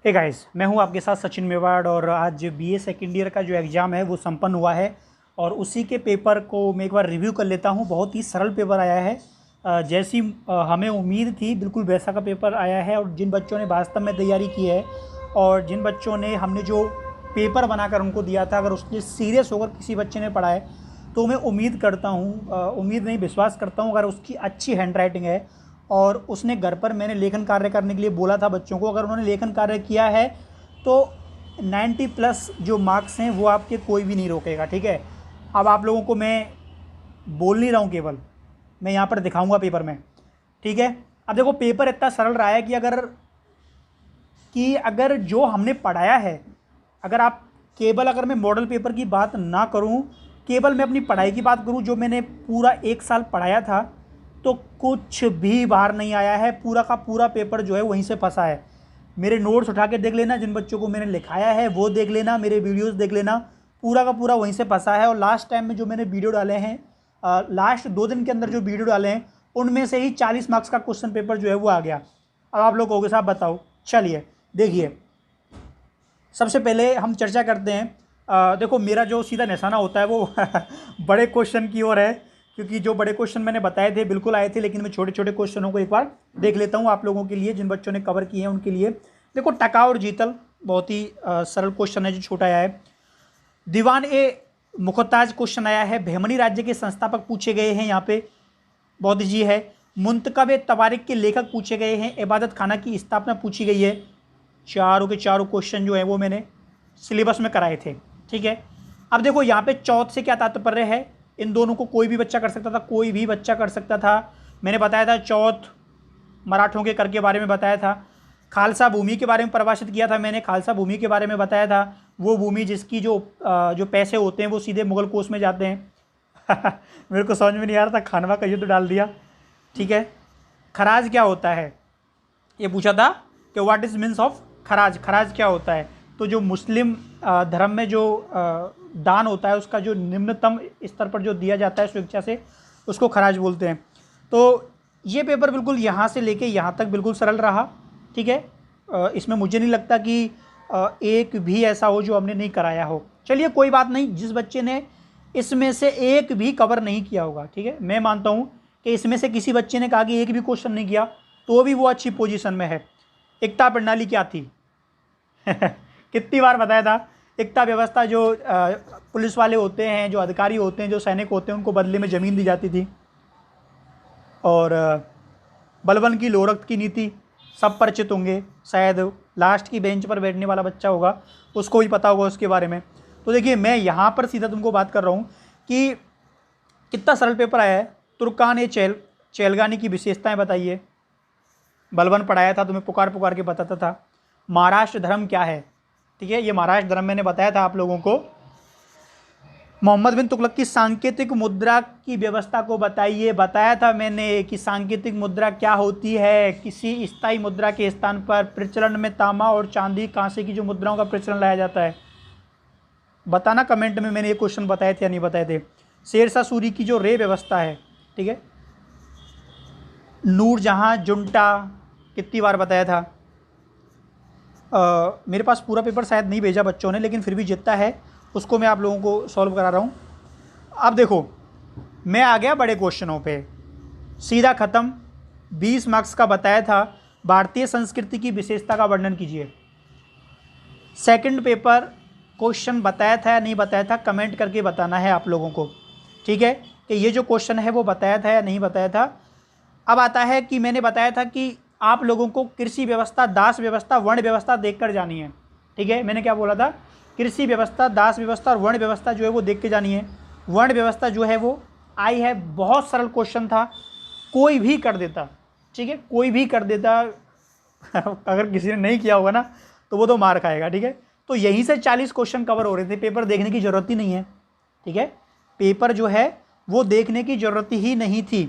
Hey guys, मैं हूं आपके साथ सचिन मेवाड़ और आज बीए सेकेंड ईयर का जो एग्ज़ाम है वो संपन्न हुआ है और उसी के पेपर को मैं एक बार रिव्यू कर लेता हूं। बहुत ही सरल पेपर आया है। जैसी हमें उम्मीद थी बिल्कुल वैसा का पेपर आया है। और जिन बच्चों ने वास्तव में तैयारी की है और जिन बच्चों ने हमने जो पेपर बनाकर उनको दिया था, अगर उसके सीरियस होकर किसी बच्चे ने पढ़ा है तो मैं उम्मीद करता हूँ, उम्मीद नहीं विश्वास करता हूँ, अगर उसकी अच्छी हैंड राइटिंग है और उसने घर पर मैंने लेखन कार्य करने के लिए बोला था बच्चों को, अगर उन्होंने लेखन कार्य किया है तो 90 प्लस जो मार्क्स हैं वो आपके कोई भी नहीं रोकेगा। ठीक है, अब आप लोगों को मैं बोल नहीं रहा हूँ, केवल मैं यहाँ पर दिखाऊंगा पेपर में। ठीक है, अब देखो पेपर इतना सरल रहा है कि अगर जो हमने पढ़ाया है, अगर मैं मॉडल पेपर की बात ना करूँ, केवल मैं अपनी पढ़ाई की बात करूँ, जो मैंने पूरा 1 साल पढ़ाया था, तो कुछ भी बाहर नहीं आया है। पूरा का पूरा पेपर जो है वहीं से फंसा है। मेरे नोट्स उठा के देख लेना, जिन बच्चों को मैंने लिखाया है वो देख लेना, मेरे वीडियोस देख लेना, पूरा का पूरा वहीं से फंसा है। और लास्ट टाइम में जो मैंने वीडियो डाले हैं, लास्ट 2 दिन के अंदर जो वीडियो डाले हैं, उनमें से ही 40 मार्क्स का क्वेश्चन पेपर जो है वो आ गया। अब आप लोग कहोगे साहब बताओ, चलिए देखिए, सबसे पहले हम चर्चा करते हैं। देखो मेरा जो सीधा निशाना होता है वो बड़े क्वेश्चन की ओर है, क्योंकि जो बड़े क्वेश्चन मैंने बताए थे बिल्कुल आए थे, लेकिन मैं छोटे छोटे क्वेश्चनों को एक बार देख लेता हूँ आप लोगों के लिए, जिन बच्चों ने कवर किए हैं उनके लिए। देखो टका और जीतल बहुत ही सरल क्वेश्चन है जो छोटा आया है। दीवान ए मुख्ताज क्वेश्चन आया है। बहमनी राज्य के संस्थापक पूछे गए हैं, यहाँ पे बौद्ध जी है। मुंतकब ए तवारिक के लेखक पूछे गए हैं। इबादत खाना की स्थापना पूछी गई है। चारों के चारों क्वेश्चन जो है वो मैंने सिलेबस में कराए थे। ठीक है, अब देखो यहाँ पे चौथ से क्या तात्पर्य है। इन दोनों को कोई भी बच्चा कर सकता था, कोई भी बच्चा कर सकता था। मैंने बताया था चौथ मराठों के कर के बारे में बताया था। खालसा भूमि के बारे में परिभाषित किया था मैंने, खालसा भूमि के बारे में बताया था। वो भूमि जिसकी जो पैसे होते हैं वो सीधे मुगल कोष में जाते हैं। मेरे को समझ में नहीं आ रहा था, खानवा का युद्ध डाल दिया। ठीक है, खराज क्या होता है ये पूछा था कि व्हाट इज़ मीन्स ऑफ खराज। खराज क्या होता है, तो जो मुस्लिम धर्म में जो दान होता है उसका जो निम्नतम स्तर पर जो दिया जाता है स्वेच्छा से, उसको खराज बोलते हैं। तो ये पेपर बिल्कुल यहाँ से लेके यहाँ तक बिल्कुल सरल रहा। ठीक है, इसमें मुझे नहीं लगता कि एक भी ऐसा हो जो हमने नहीं कराया हो। चलिए कोई बात नहीं, जिस बच्चे ने इसमें से एक भी कवर नहीं किया होगा, ठीक है, मैं मानता हूँ कि इसमें से किसी बच्चे ने कहा कि एक भी क्वेश्चन नहीं किया तो भी वो अच्छी पोजीशन में है। एकता प्रणाली क्या थी? कितनी बार बताया था। एकता व्यवस्था, जो पुलिस वाले होते हैं, जो अधिकारी होते हैं, जो सैनिक होते हैं, उनको बदले में ज़मीन दी जाती थी। और बलबन की लोरक्त की नीति सब परिचित होंगे, शायद लास्ट की बेंच पर बैठने वाला बच्चा होगा उसको ही पता होगा उसके बारे में। तो देखिए मैं यहाँ पर सीधा तुमको बात कर रहा हूँ कि कितना सरल पेपर आया है। तुर्कान ए चैलगानी की विशेषताएँ बताइए। बलबन पढ़ाया था, तुम्हें पुकार पुकार के बताता था। महाराष्ट्र धर्म क्या है? ठीक है, ये महाराष्ट्र धर्म मैंने बताया था आप लोगों को। मोहम्मद बिन तुगलक की सांकेतिक मुद्रा की व्यवस्था को बताइए। बताया था मैंने कि सांकेतिक मुद्रा क्या होती है। किसी स्थायी मुद्रा के स्थान पर प्रचलन में तांबा और चांदी, कांसे की जो मुद्राओं का प्रचलन लाया जाता है। बताना कमेंट में मैंने ये क्वेश्चन बताए थे या नहीं बताए थे। शेरशाह सूरी की जो रे व्यवस्था है, ठीक है। नूरजहां जुंटा कितनी बार बताया था। मेरे पास पूरा पेपर शायद नहीं भेजा बच्चों ने, लेकिन फिर भी जितना है उसको मैं आप लोगों को सॉल्व करा रहा हूँ। अब देखो मैं आ गया बड़े क्वेश्चनों पे, सीधा ख़त्म। 20 मार्क्स का बताया था। भारतीय संस्कृति की विशेषता का वर्णन कीजिए। सेकंड पेपर क्वेश्चन बताया था या नहीं बताया था, कमेंट करके बताना है आप लोगों को। ठीक है, कि ये जो क्वेश्चन है वो बताया था या नहीं बताया था। अब आता है कि मैंने बताया था कि आप लोगों को कृषि व्यवस्था, दास व्यवस्था, वर्ण व्यवस्था देखकर जानी है। ठीक है, मैंने क्या बोला था, कृषि व्यवस्था, दास व्यवस्था और वर्ण व्यवस्था जो है वो देख के जानी है। वर्ण व्यवस्था जो है वो आई है, बहुत सरल क्वेश्चन था, कोई भी कर देता। ठीक है, कोई भी कर देता। अगर किसी ने नहीं किया होगा ना तो वो तो मार खाएगा। ठीक है, तो यहीं से 40 क्वेश्चन कवर हो रहे थे। पेपर देखने की ज़रूरत ही नहीं है। ठीक है, पेपर जो है वो देखने की ज़रूरत ही नहीं थी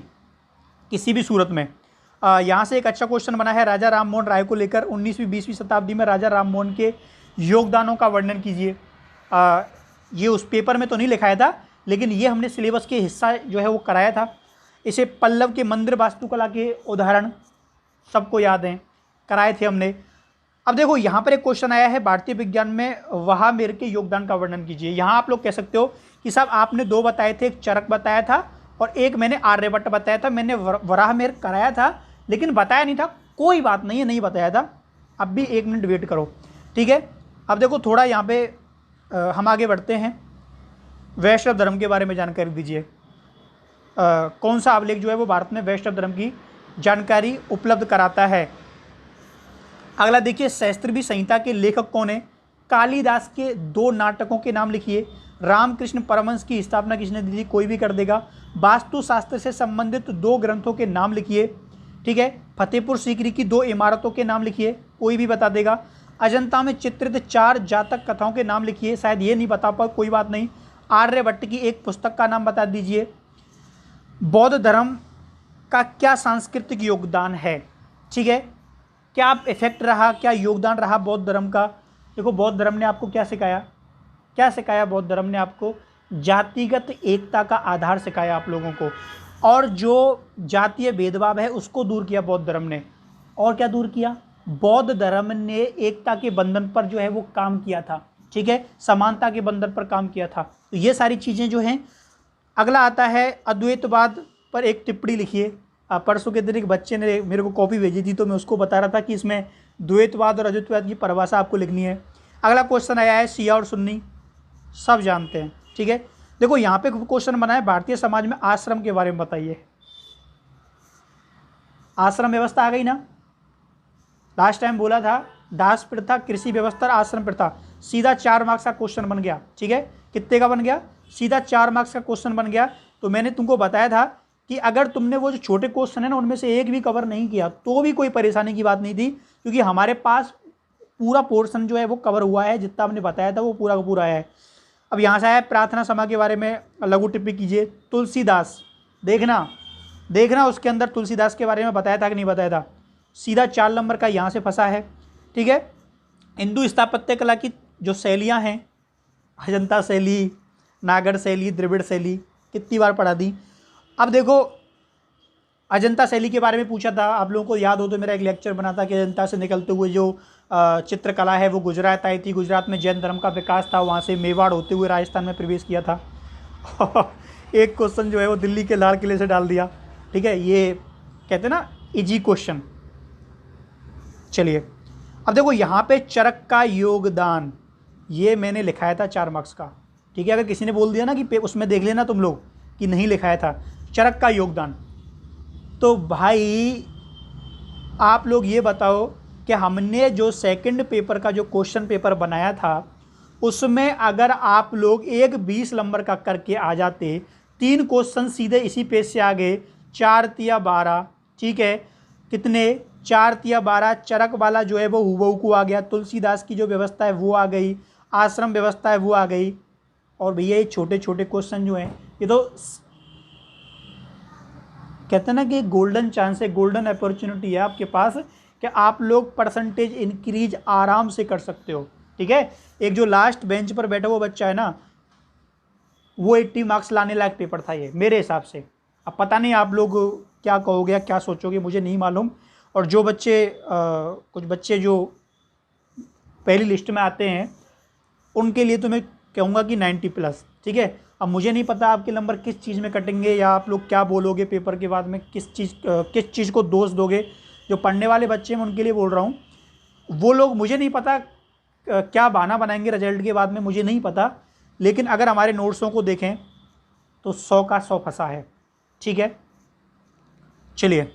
किसी भी सूरत में। यहाँ से एक अच्छा क्वेश्चन बना है, राजा राम मोहन राय को लेकर 19वीं 20वीं शताब्दी में राजा राम मोहन के योगदानों का वर्णन कीजिए। ये उस पेपर में तो नहीं लिखाया था, लेकिन ये हमने सिलेबस के हिस्सा जो है वो कराया था। इसे पल्लव के मंदिर वास्तुकला के उदाहरण सबको याद हैं, कराए थे हमने। अब देखो यहाँ पर एक क्वेश्चन आया है, भारतीय विज्ञान में वहामेर के योगदान का वर्णन कीजिए। यहाँ आप लोग कह सकते हो कि साहब आपने दो बताए थे, एक चरक बताया था और एक मैंने आर्यभट्ट बताया था। मैंने वराहमेर कराया था लेकिन बताया नहीं था, कोई बात नहीं है, नहीं बताया था। अब भी 1 मिनट वेट करो, ठीक है। अब देखो थोड़ा यहाँ पे हम आगे बढ़ते हैं। वैष्णव धर्म के बारे में जानकारी दीजिए। कौन सा अभिलेख जो है वो भारत में वैष्णव धर्म की जानकारी उपलब्ध कराता है? अगला देखिए, सहस्त्रवी संहिता के लेखक कौन है? कालिदास के 2 नाटकों के नाम लिखिए। रामकृष्ण परमहंस की स्थापना किसने दी थी? कोई भी कर देगा। वास्तुशास्त्र से संबंधित 2 ग्रंथों के नाम लिखिए, ठीक है। फतेहपुर सीकरी की 2 इमारतों के नाम लिखिए, कोई भी बता देगा। अजंता में चित्रित 4 जातक कथाओं के नाम लिखिए, शायद ये नहीं बता पाओ, कोई बात नहीं। आर्यभट्ट की एक पुस्तक का नाम बता दीजिए। बौद्ध धर्म का क्या सांस्कृतिक योगदान है, ठीक है, क्या इफेक्ट रहा, क्या योगदान रहा बौद्ध धर्म का? देखो बौद्ध धर्म ने आपको क्या सिखाया, क्या सिखाया बौद्ध धर्म ने आपको? जातिगत एकता का आधार सिखाया आप लोगों को, और जो जातीय भेदभाव है उसको दूर किया बौद्ध धर्म ने। और क्या दूर किया? बौद्ध धर्म ने एकता के बंधन पर जो है वो काम किया था, ठीक है, समानता के बंधन पर काम किया था। तो ये सारी चीज़ें जो हैं। अगला आता है अद्वैतवाद पर एक टिप्पणी लिखिए। परसों के दिन एक बच्चे ने मेरे को कॉपी भेजी थी, तो मैं उसको बता रहा था कि इसमें द्वैतवाद और अद्वैतवाद की परिभाषा आपको लिखनी है। अगला क्वेश्चन आया है, शिया और सुन्नी सब जानते हैं, ठीक है। देखो यहाँ पे क्वेश्चन बना है, भारतीय समाज में आश्रम के बारे में बताइए। आश्रम व्यवस्था आ गई ना, लास्ट टाइम बोला था दास प्रथा, कृषि व्यवस्था, आश्रम प्रथा। सीधा 4 मार्क्स का क्वेश्चन बन गया, ठीक है। कितने का बन गया? सीधा 4 मार्क्स का क्वेश्चन बन गया। तो मैंने तुमको बताया था कि अगर तुमने वो जो छोटे क्वेश्चन है ना उनमें से एक भी कवर नहीं किया तो भी कोई परेशानी की बात नहीं थी, क्योंकि हमारे पास पूरा पोर्शन जो है वो कवर हुआ है, जितना हमने बताया था वो पूरा का पूरा है। अब यहाँ से आया प्रार्थना सभा के बारे में लघु टिप्पणी कीजिए। तुलसीदास, देखना उसके अंदर तुलसीदास के बारे में बताया था कि नहीं बताया था। सीधा 4 नंबर का यहाँ से फंसा है, ठीक है। हिंदू स्थापत्य कला की जो शैलियाँ हैं, अजंता शैली, नागर शैली, द्रविड़ शैली, कितनी बार पढ़ा दी। अब देखो अजंता शैली के बारे में पूछा था, आप लोगों को याद हो तो मेरा एक लेक्चर बना था कि अजंता से निकलते हुए जो चित्रकला है वो गुजरात आई थी। गुजरात में जैन धर्म का विकास था, वहाँ से मेवाड़ होते हुए राजस्थान में प्रवेश किया था। एक क्वेश्चन जो है वो दिल्ली के लाल किले से डाल दिया, ठीक है। ये कहते हैं ना इजी क्वेश्चन। चलिए अब देखो यहाँ पे चरक का योगदान, ये मैंने लिखाया था 4 मार्क्स का, ठीक है। अगर किसी ने बोल दिया ना कि उसमें देख लेना तुम लोग कि नहीं लिखाया था चरक का योगदान, तो भाई आप लोग ये बताओ कि हमने जो सेकंड पेपर का जो क्वेश्चन पेपर बनाया था उसमें अगर आप लोग एक 20 नंबर का करके आ जाते, 3 क्वेश्चन सीधे इसी पेज से आ गए, 4 तिया 12, ठीक है। कितने? 4 तिया 12। चरक वाला जो है वो हुबहू को आ गया, तुलसीदास की जो व्यवस्था है वो आ गई, आश्रम व्यवस्था है वो आ गई। और भैया ये छोटे छोटे क्वेश्चन जो हैं ये तो कहते हैं ना कि गोल्डन चांस है, गोल्डन अपॉर्चुनिटी है आपके पास कि आप लोग परसेंटेज इंक्रीज आराम से कर सकते हो, ठीक है। एक जो लास्ट बेंच पर बैठा वो बच्चा है ना, वो 80 मार्क्स लाने लायक पेपर था ये मेरे हिसाब से। अब पता नहीं आप लोग क्या कहोगे, क्या सोचोगे, मुझे नहीं मालूम। और जो बच्चे कुछ बच्चे जो पहली लिस्ट में आते हैं उनके लिए तो मैं कहूँगा कि 90+, ठीक है। अब मुझे नहीं पता आपके नंबर किस चीज़ में कटेंगे या आप लोग क्या बोलोगे पेपर के बाद में, किस चीज़ को दोष दोगे। जो पढ़ने वाले बच्चे हैं मैं उनके लिए बोल रहा हूँ, वो लोग मुझे नहीं पता क्या बहाना बनाएंगे रिजल्ट के बाद में, मुझे नहीं पता। लेकिन अगर हमारे नोट्सों को देखें तो 100 का 100 फंसा है, ठीक है। चलिए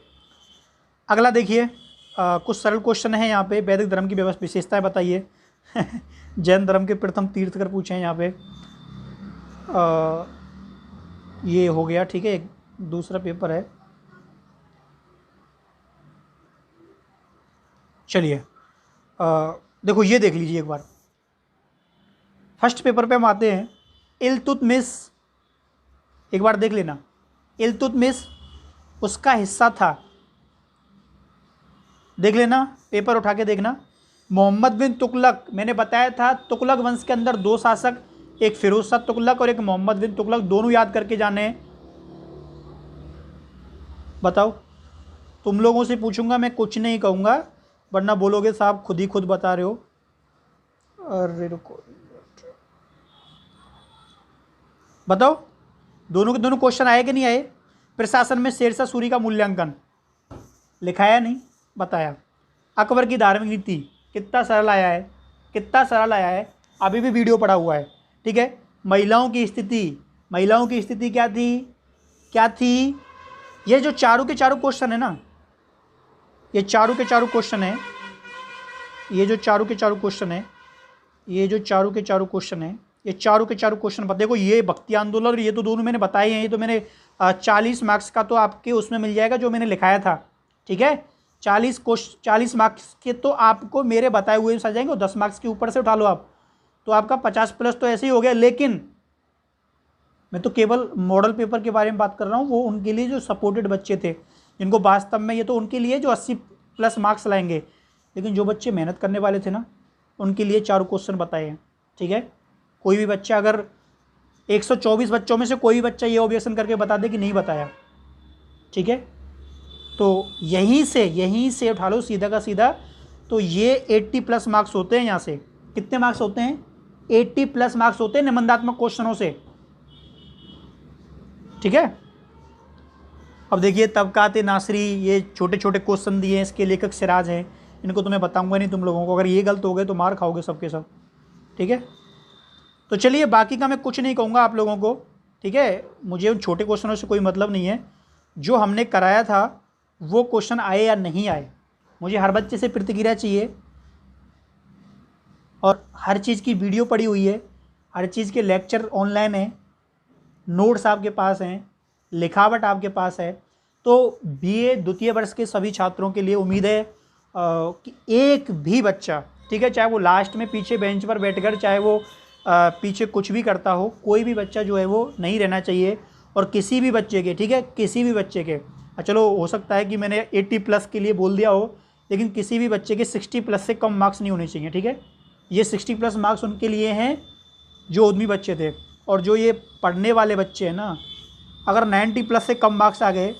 अगला देखिए, कुछ सरल क्वेश्चन है यहाँ पे। वैदिक धर्म की विशेषताएं बताइए। जैन धर्म के प्रथम तीर्थकर पूछे हैं यहाँ पे। ये हो गया, ठीक है। एक दूसरा पेपर है, चलिए देखो ये देख लीजिए एक बार। फर्स्ट पेपर पे हम आते हैं। इल्तुतमिश, एक बार देख लेना। इल्तुतमिश उसका हिस्सा था, देख लेना, पेपर उठा के देखना। मोहम्मद बिन तुगलक, मैंने बताया था तुगलक वंश के अंदर 2 शासक, एक फिरोज शाह तुगलक और एक मोहम्मद बिन तुगलक, दोनों याद करके जाने हैं। बताओ, तुम लोगों से पूछूंगा मैं, कुछ नहीं कहूँगा, वरना बोलोगे साहब खुद ही खुद बता रहे हो। अरे रुको, बताओ दोनों के दोनों क्वेश्चन आए कि नहीं आए? प्रशासन में शेरशाह सूरी का मूल्यांकन लिखा है नहीं, बताया। अकबर की धार्मिक नीति, कितना सरल आया है, कितना सरल आया है, अभी भी वीडियो पड़ा हुआ है, ठीक है। महिलाओं की स्थिति, महिलाओं की स्थिति क्या थी, क्या थी? ये जो चारों के चारों क्वेश्चन है ना, ये चारों के चारों क्वेश्चन है, ये जो चारों के चारों क्वेश्चन है, ये जो चारों के चारों क्वेश्चन है, ये चारों के चारों क्वेश्चन देखो, ये भक्ति आंदोलन और ये तो दोनों मैंने बताए हैं। ये तो मैंने 40 मार्क्स का तो आपके उसमें मिल जाएगा जो मैंने लिखाया था, ठीक है। 40 मार्क्स के तो आपको मेरे बताए हुए आ जाएंगे, और 10 मार्क्स के ऊपर से उठा लो आप, तो आपका 50 प्लस तो ऐसे ही हो गया। लेकिन मैं तो केवल मॉडल पेपर के बारे में बात कर रहा हूँ, वो उनके लिए जो सपोर्टेड बच्चे थे, जिनको वास्तव में ये तो उनके लिए जो 80 प्लस मार्क्स लाएंगे। लेकिन जो बच्चे मेहनत करने वाले थे ना, उनके लिए चारों क्वेश्चन बताए हैं, ठीक है। कोई भी बच्चा अगर 124 बच्चों में से कोई भी बच्चा ये ऑब्जेक्शन करके बता दे कि नहीं बताया, ठीक है, तो यहीं से उठा लो सीधा का सीधा। तो ये 80 प्लस मार्क्स होते हैं। यहाँ से कितने मार्क्स होते हैं? 80 प्लस मार्क्स होते हैं निबंधात्मक क्वेश्चनों से, ठीक है। अब देखिए तबकात नासरी, ये छोटे छोटे क्वेश्चन दिए हैं, इसके लेखक सिराज हैं। इनको तो मैं बताऊंगा नहीं तुम लोगों को, अगर ये गलत हो गए तो मार खाओगे सबके सब, ठीक है। तो चलिए बाकी का मैं कुछ नहीं कहूँगा आप लोगों को, ठीक है। मुझे उन छोटे क्वेश्चनों से कोई मतलब नहीं है। जो हमने कराया था वो क्वेश्चन आए या नहीं आए, मुझे हर बच्चे से प्रतिक्रिया चाहिए। और हर चीज़ की वीडियो पड़ी हुई है, हर चीज़ के लेक्चर ऑनलाइन हैं, नोट्स आपके पास हैं, लिखावट आपके पास है। तो बीए द्वितीय वर्ष के सभी छात्रों के लिए उम्मीद है कि एक भी बच्चा, ठीक है, चाहे वो लास्ट में पीछे बेंच पर बैठकर, चाहे वो पीछे कुछ भी करता हो, कोई भी बच्चा जो है वो नहीं रहना चाहिए। और किसी भी बच्चे के, ठीक है, किसी भी बच्चे के, चलो हो सकता है कि मैंने 80 प्लस के लिए बोल दिया हो, लेकिन किसी भी बच्चे के 60 प्लस से कम मार्क्स नहीं होने चाहिए, ठीक है। ये 60 प्लस मार्क्स उनके लिए हैं जो उद्यमी बच्चे थे। और जो ये पढ़ने वाले बच्चे हैं ना, अगर 90 प्लस से कम मार्क्स आ गए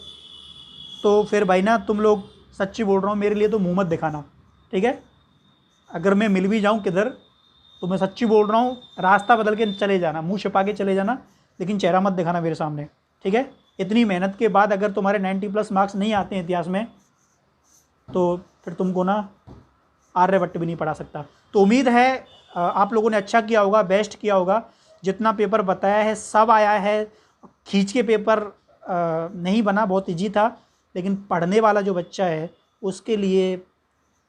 तो फिर भाई ना, तुम लोग, सच्ची बोल रहा हूँ, मेरे लिए तो मुँह मत दिखाना, ठीक है। अगर मैं मिल भी जाऊँ किधर, तो मैं सच्ची बोल रहा हूँ, रास्ता बदल के चले जाना, मुंह छिपा के चले जाना, लेकिन चेहरा मत दिखाना मेरे सामने, ठीक है। इतनी मेहनत के बाद अगर तुम्हारे 90 प्लस मार्क्स नहीं आते हैं इतिहास में, तो फिर तुमको ना आर्यभट्ट भी नहीं पढ़ा सकता। तो उम्मीद है आप लोगों ने अच्छा किया होगा, बेस्ट किया होगा। जितना पेपर बताया है सब आया है। खींच के पेपर नहीं बना, बहुत ईजी था, लेकिन पढ़ने वाला जो बच्चा है उसके लिए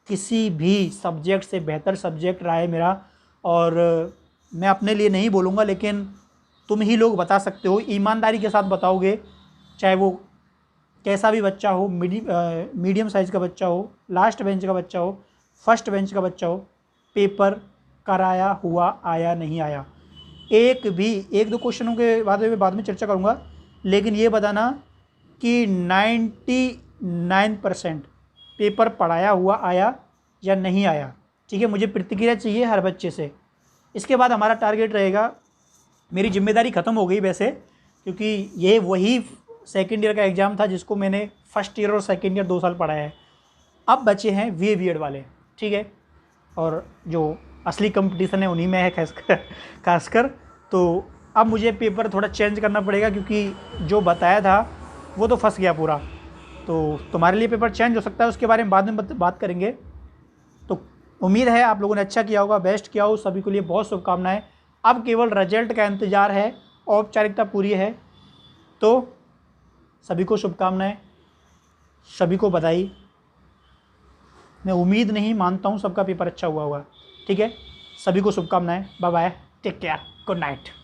किसी भी सब्जेक्ट से बेहतर सब्जेक्ट रहा है मेरा। और मैं अपने लिए नहीं बोलूँगा, लेकिन तुम ही लोग बता सकते हो, ईमानदारी के साथ बताओगे, चाहे वो कैसा भी बच्चा हो, मीडियम साइज़ का बच्चा हो, लास्ट बेंच का बच्चा हो, फर्स्ट बेंच का बच्चा हो, पेपर कराया हुआ आया नहीं आया। एक दो क्वेश्चनों के बाद में चर्चा करूँगा, लेकिन ये बताना कि 99% पेपर पढ़ाया हुआ आया या नहीं आया, ठीक है। मुझे प्रतिक्रिया चाहिए हर बच्चे से। इसके बाद हमारा टारगेट रहेगा, मेरी जिम्मेदारी ख़त्म हो गई वैसे, क्योंकि ये वही सेकेंड ईयर का एग्ज़ाम था जिसको मैंने फर्स्ट ईयर और सेकेंड ईयर 2 साल पढ़ाया है। अब बचे हैं वी बीएड वाले, ठीक है। और जो असली कंपटीशन है उन्हीं में है खासकर। तो अब मुझे पेपर थोड़ा चेंज करना पड़ेगा, क्योंकि जो बताया था वो तो फंस गया पूरा। तो तुम्हारे लिए पेपर चेंज हो सकता है, उसके बारे में बाद में बात करेंगे। तो उम्मीद है आप लोगों ने अच्छा किया होगा, बेस्ट किया हो। सभी के लिए बहुत शुभकामनाएं। अब केवल रिजल्ट का इंतज़ार है, औपचारिकता पूरी है। तो सभी को शुभकामनाएं, सभी को बधाई। मैं उम्मीद नहीं मानता हूँ सबका पेपर अच्छा हुआ होगा, ठीक है। सभी को शुभकामनाएं। Bye bye, take care, good night.